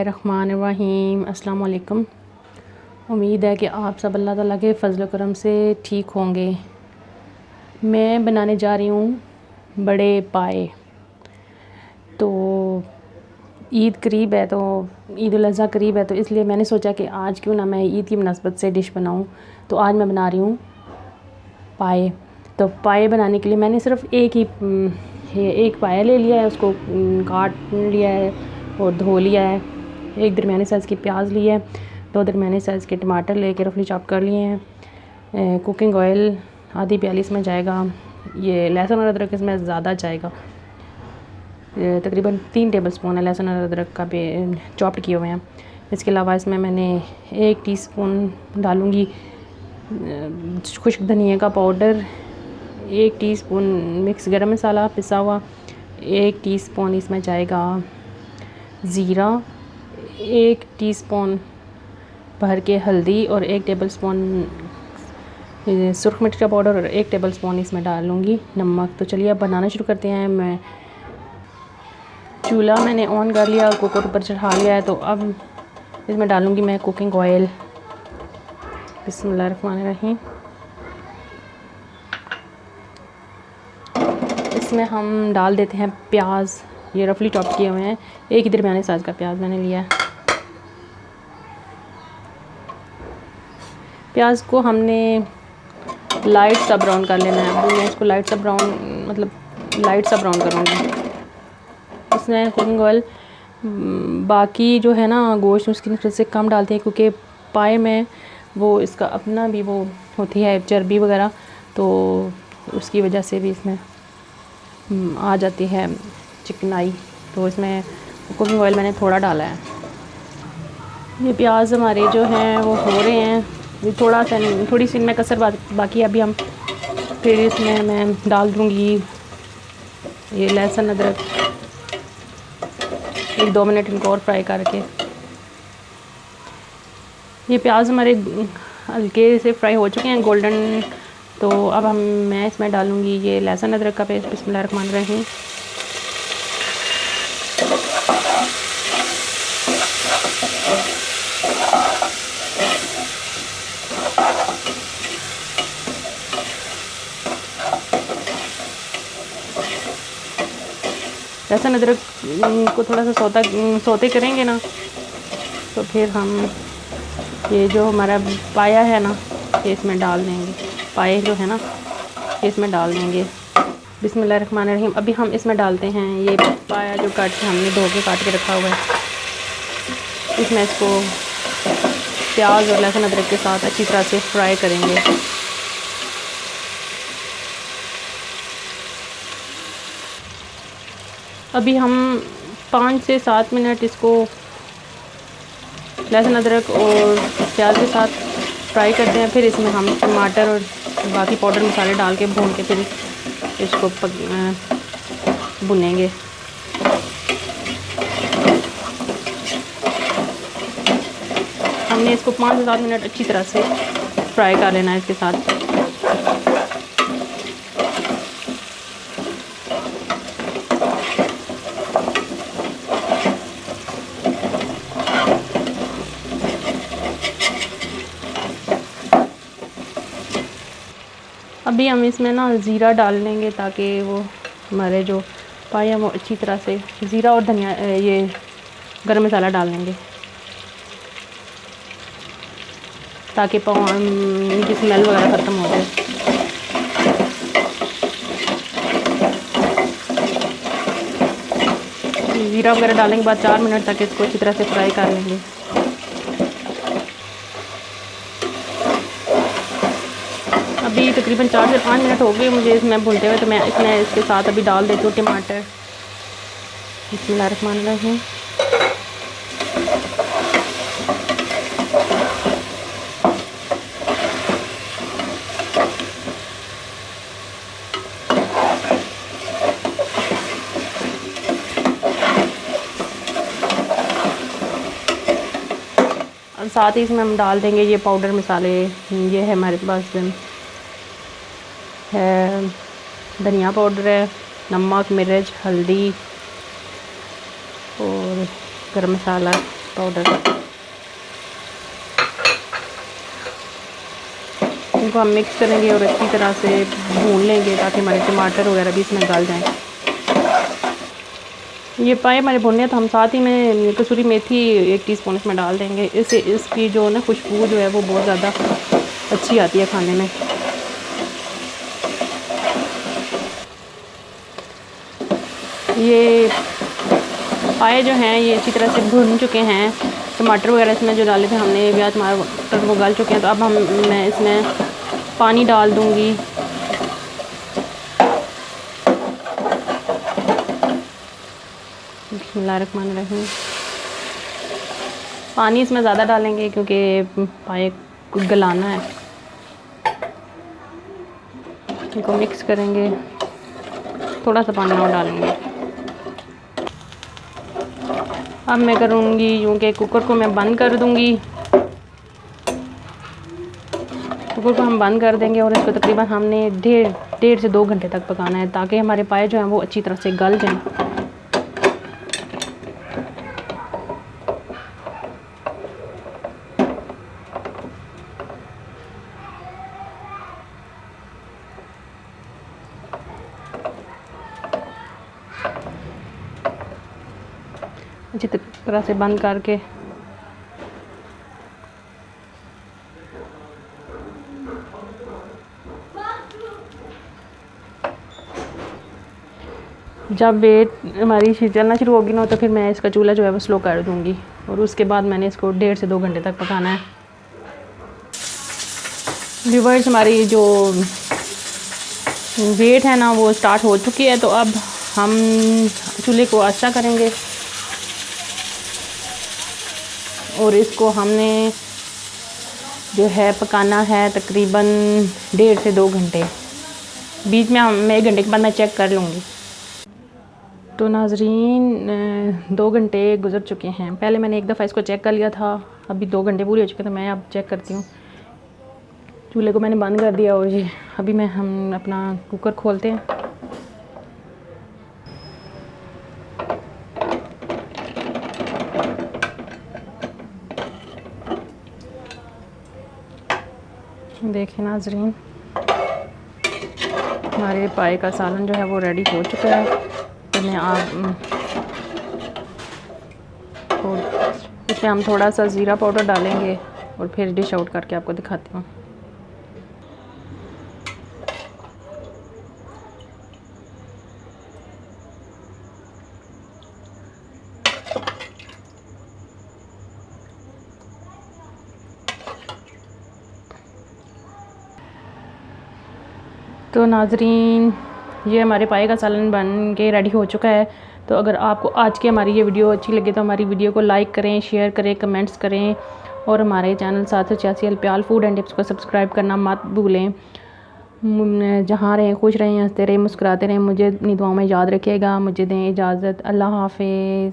बिस्मिल्लाहिर्रहमानिर्रहीम। अस्सलाम वालेकुम। उम्मीद है कि आप सब अल्लाह ताला के फ़ज़ल करम से ठीक होंगे। मैं बनाने जा रही हूँ बड़े पाए। तो ईद करीब है, तो ईद उल अज़हा करीब है, तो इसलिए मैंने सोचा कि आज क्यों ना मैं ईद की मुनासबत से डिश बनाऊँ। तो आज मैं बना रही हूँ पाए। तो पाए बनाने के लिए मैंने सिर्फ़ एक पाया ले लिया है, उसको काट लिया है और धो लिया है। एक दरमियाने साइज़ की प्याज ली है, 2 दरमियाने साइज़ के टमाटर लेके रफली चॉप कर लिए हैं। कुकिंग ऑयल आधी प्याली इसमें जाएगा। ये लहसुन और अदरक इसमें ज़्यादा जाएगा, तकरीबन 3 टेबल स्पून है लहसुन और अदरक का भी चॉप्ड किए हुए हैं। इसके अलावा इसमें मैंने 1 टीस्पून डालूँगी खुश्क धनिया का पाउडर, 1 टीस्पून मिक्स गरम मसाला पिसा हुआ, 1 टीस्पून इसमें जाएगा ज़ीरा, 1 टीस्पून भर के हल्दी और 1 टेबल स्पून सुरख मिर्च का पाउडर और 1 टेबल स्पून इसमें डालूँगी नमक। तो चलिए अब बनाना शुरू करते हैं। मैं चूल्हा मैंने ऑन कर लिया, कुकर ऊपर चढ़ा लिया है। तो अब इसमें डालूँगी मैं कुकिंग ऑयल। बिस्मिल्लाहिर्रहमानिर्रहीम। इसमें हम डाल देते हैं प्याज, ये रफली चॉप किए हुए हैं। एक ही दरमियाने साइज़ का प्याज मैंने लिया है। प्याज को हमने लाइट सा ब्राउन कर लेना है। अभी मैं इसको लाइट सा ब्राउन करूँगी। इसमें कुकिंग ऑयल बाकी जो है ना गोश्त उसकी नस्बत से कम डालते हैं, क्योंकि पाए में वो इसका अपना भी वो होती है चर्बी वगैरह, तो उसकी वजह से भी इसमें आ जाती है चिकनाई। तो इसमें कुकिंग ऑयल मैंने थोड़ा डाला है। ये प्याज हमारे जो हैं वो हो रहे हैं, ये थोड़ी सी इनमें कसर बाकी है। अभी हम फिर इसमें मैं डाल दूँगी ये लहसुन अदरक, 1-2 मिनट इनको और फ्राई करके। ये प्याज हमारे हल्के से फ्राई हो चुके हैं गोल्डन। तो अब मैं इसमें डालूँगी ये लहसुन अदरक का पेस्ट। बिस्मिल्लाहिर्रहमानिर्रहीम। लहसुन अदरक को थोड़ा सा सौते करेंगे ना, तो फिर हम ये जो हमारा पाया है ना ये इसमें डाल देंगे। पाए जो है ना ये इसमें डाल देंगे। बिस्मिल्लाहिर्रहमानिर्रहीम। अभी हम इसमें डालते हैं ये पाया जो हमने धो के काट के रखा हुआ है। इसमें इसको प्याज और लहसुन अदरक के साथ अच्छी तरह से फ्राई करेंगे। अभी हम 5 से 7 मिनट इसको लहसुन अदरक और प्याज के साथ फ्राई करते हैं। फिर इसमें हम टमाटर और बाकी पाउडर मसाले डाल के भून के फिर इसको भुनेंगे। हमने इसको 5 से 7 मिनट अच्छी तरह से फ्राई कर लेना है इसके साथ। अभी हम इसमें ना ज़ीरा डाल लेंगे, ताकि वो हमारे जो पाए वो अच्छी तरह से, ज़ीरा और धनिया ये गरम मसाला डाल लेंगे, ताकि की स्मेल वगैरह ख़त्म हो जाए। ज़ीरा वगैरह डालने के बाद 4 मिनट तक इसको अच्छी तरह से फ्राई कर लेंगे। अभी तकरीबन 4 से 5 मिनट हो गए मुझे इसमें भूनते हुए। तो मैं इसके साथ अभी डाल देती हूँ टमाटर। बिस्मिल्लाहिर्रहमानिर्रहीम। और साथ ही इसमें हम डाल देंगे ये पाउडर मसाले। ये है हमारे पास है धनिया पाउडर है, नमक, मिर्च, हल्दी और गरम मसाला, पाउडर। इनको हम मिक्स करेंगे और अच्छी तरह से भून लेंगे ताकि हमारे टमाटर वगैरह भी इसमें गल जाएं। ये पाए हमारे भुनने तो हम साथ ही में कसूरी मेथी 1 टीस्पून इसमें डाल देंगे। इससे इसकी जो ना खुशबू जो है वो बहुत ज़्यादा अच्छी आती है खाने में। ये पाए जो हैं ये अच्छी तरह से भुन चुके हैं। टमाटर वगैरह इसमें जो डाले थे हमने या टमाटर वो गल चुके हैं। तो अब मैं इसमें पानी डाल दूँगी। बिस्मिल्लाहिर्रहमानिर्रहीम। पानी इसमें ज़्यादा डालेंगे क्योंकि पाए को गलाना है। इनको मिक्स करेंगे, थोड़ा सा पानी और डालेंगे। अब मैं करूँगी यूँ कि कुकर को मैं बंद कर दूँगी। कुकर को हम बंद कर देंगे और इसको तकरीबन हमने डेढ़ से 2 घंटे तक पकाना है ताकि हमारे पाए जो हैं वो अच्छी तरह से गल जाएं। अच्छी तरह से बंद करके जब वेट हमारी चलना शुरू होगी ना तो फिर मैं इसका चूल्हा जो है वो स्लो कर दूँगी और उसके बाद मैंने इसको 1.5 से 2 घंटे तक पकाना है। व्यूअर्स, हमारी जो वेट है ना वो स्टार्ट हो चुकी है। तो अब हम चूल्हे को अच्छा करेंगे और इसको हमने जो है पकाना है तकरीबन 1.5 से 2 घंटे। बीच में मैं 1 घंटे के बाद मैं चेक कर लूँगी। तो नाज़रीन 2 घंटे गुजर चुके हैं। पहले मैंने एक दफ़ा इसको चेक कर लिया था, अभी 2 घंटे पूरे हो चुके थे। मैं अब चेक करती हूँ। चूल्हे को मैंने बंद कर दिया और ये अभी हम अपना कुकर खोलते हैं। देखें नाज़रीन, हमारे पाए का सालन जो है वो रेडी हो चुका है। तो मैं और इसमें हम थोड़ा सा ज़ीरा पाउडर डालेंगे और फिर डिश आउट करके आपको दिखाती हूँ। तो नाज़रीन, ये हमारे पाए का सालन बन के रेडी हो चुका है। तो अगर आपको आज की हमारी ये वीडियो अच्छी लगे तो हमारी वीडियो को लाइक करें, शेयर करें, कमेंट्स करें और हमारे चैनल 786 अल्पियाल फूड एंड टिप्स को सब्सक्राइब करना मत भूलें। जहाँ रहें खुश रहें, हंसते रहें, मुस्कुराते रहें। मुझे अपनी दुआओं में याद रखिएगा। मुझे दें इजाज़त। अल्लाह हाफ़िज़।